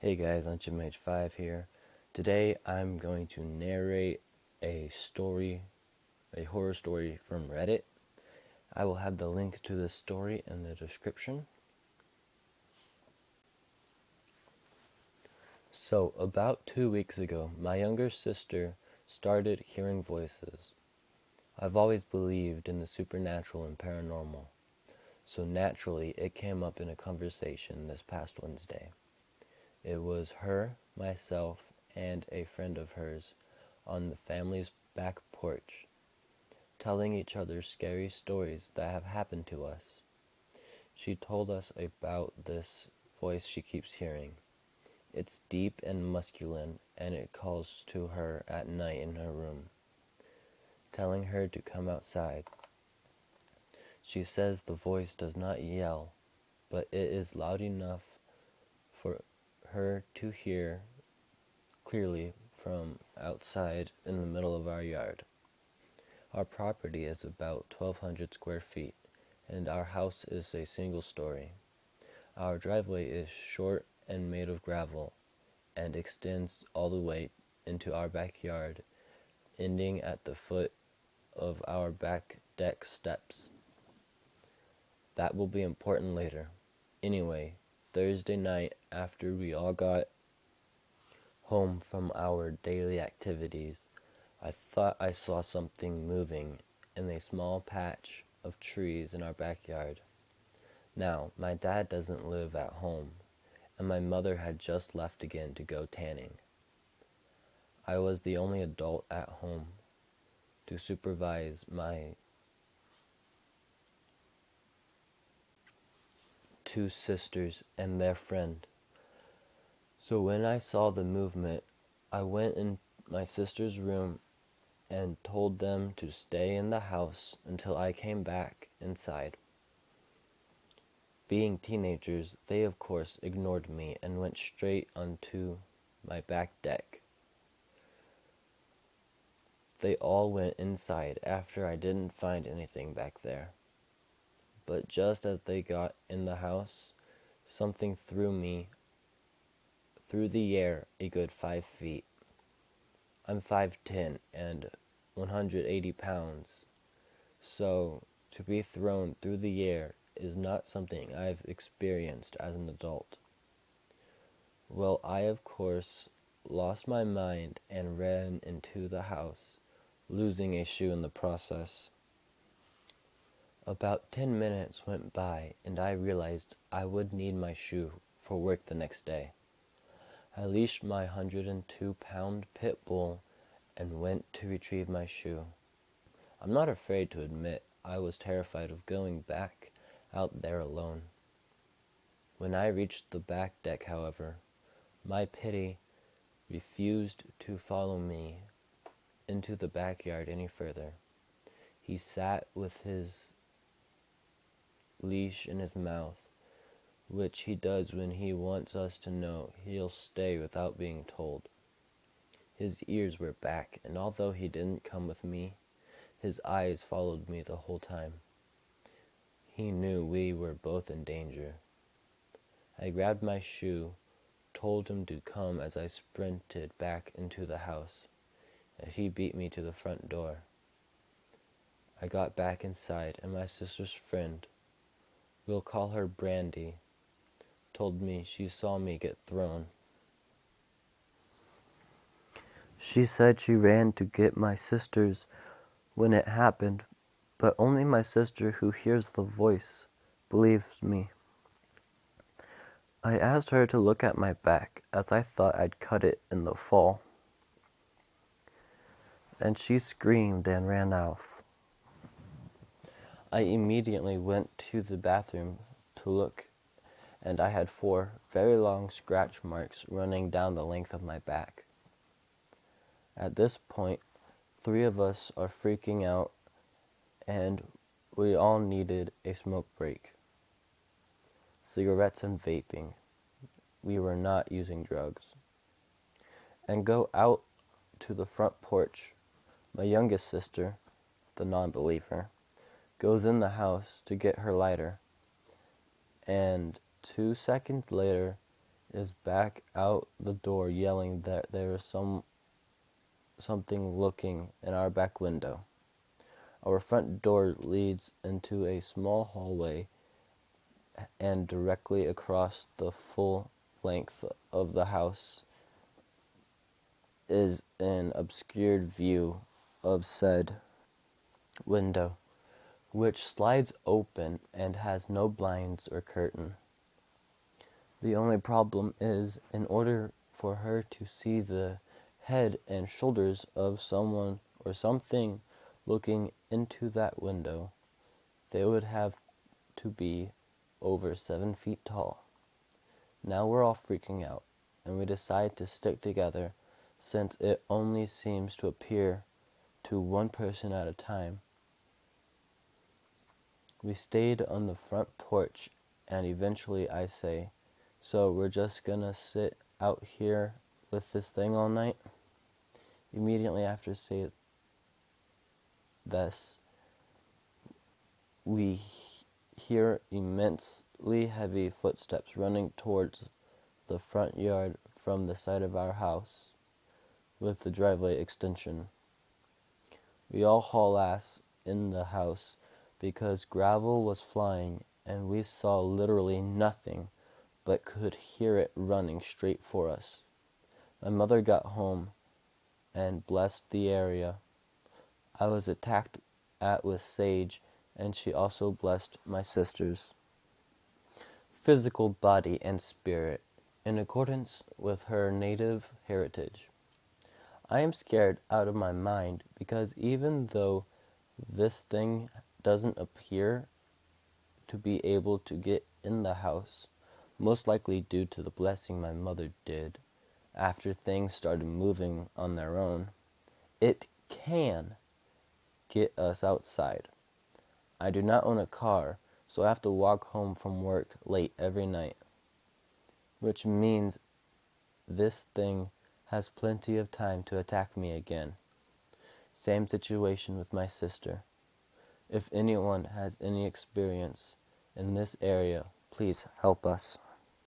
Hey guys, Unchimage5 here. Today I'm going to narrate a horror story from Reddit. I will have the link to this story in the description. So, about 2 weeks ago, my younger sister started hearing voices. I've always believed in the supernatural and paranormal, so naturally it came up in a conversation this past Wednesday. It was her, myself, and a friend of hers on the family's back porch, telling each other scary stories that have happened to us. She told us about this voice she keeps hearing. It's deep and masculine, and it calls to her at night in her room, telling her to come outside. She says the voice does not yell, but it is loud enough for her to hear clearly from outside in the middle of our yard. Our property is about 1,200 square feet, and our house is a single story. Our driveway is short and made of gravel, and extends all the way into our backyard, ending at the foot of our back deck steps. That will be important later. Anyway, Thursday night, after we all got home from our daily activities, I thought I saw something moving in a small patch of trees in our backyard. Now, my dad doesn't live at home, and my mother had just left again to go tanning. I was the only adult at home to supervise my two sisters and their friend. So when I saw the movement, I went in my sister's room and told them to stay in the house until I came back inside. Being teenagers, they of course ignored me and went straight onto my back deck. They all went inside after I didn't find anything back there. But just as they got in the house, something threw me through the air a good 5 feet. I'm 5'10" and 180 pounds, so to be thrown through the air is not something I've experienced as an adult. Well, I of course lost my mind and ran into the house, losing a shoe in the process. About 10 minutes went by and I realized I would need my shoe for work the next day. I leashed my 102-pound pit bull and went to retrieve my shoe. I'm not afraid to admit I was terrified of going back out there alone. When I reached the back deck, however, my pity refused to follow me into the backyard any further. He sat with his leash in his mouth, which he does when he wants us to know he'll stay without being told. His ears were back, and although he didn't come with me, his eyes followed me the whole time. He knew we were both in danger. I grabbed my shoe, told him to come as I sprinted back into the house, and he beat me to the front door. I got back inside, and my sister's friend, we'll call her Brandy, told me she saw me get thrown. She said she ran to get my sisters when it happened, but only my sister, who hears the voice, believes me. I asked her to look at my back, as I thought I'd cut it in the fall, and she screamed and ran off. I immediately went to the bathroom to look, and I had 4 very long scratch marks running down the length of my back. At this point, 3 of us are freaking out, and we all needed a smoke break. Cigarettes and vaping. We were not using drugs. And go out to the front porch. My youngest sister, the non-believer, goes in the house to get her lighter, and 2 seconds later is back out the door yelling that there is something looking in our back window. Our front door leads into a small hallway, and directly across the full length of the house is an obscured view of said window, which slides open and has no blinds or curtain. The only problem is, in order for her to see the head and shoulders of someone or something looking into that window, they would have to be over 7 feet tall. Now we're all freaking out, and we decide to stick together since it only seems to appear to one person at a time. We stayed on the front porch, and eventually I say, "So we're just gonna sit out here with this thing all night?" Immediately after say this, we hear immensely heavy footsteps running towards the front yard from the side of our house with the driveway extension. We all haul ass in the house because gravel was flying and we saw literally nothing but could hear it running straight for us. My mother got home and blessed the area I was attacked at with sage, and she also blessed my sister's physical body and spirit in accordance with her native heritage. I am scared out of my mind because even though this thing doesn't appear to be able to get in the house, most likely due to the blessing my mother did after things started moving on their own, it can get us outside. I do not own a car, so I have to walk home from work late every night, which means this thing has plenty of time to attack me again. Same situation with my sister. If anyone has any experience in this area, please help us.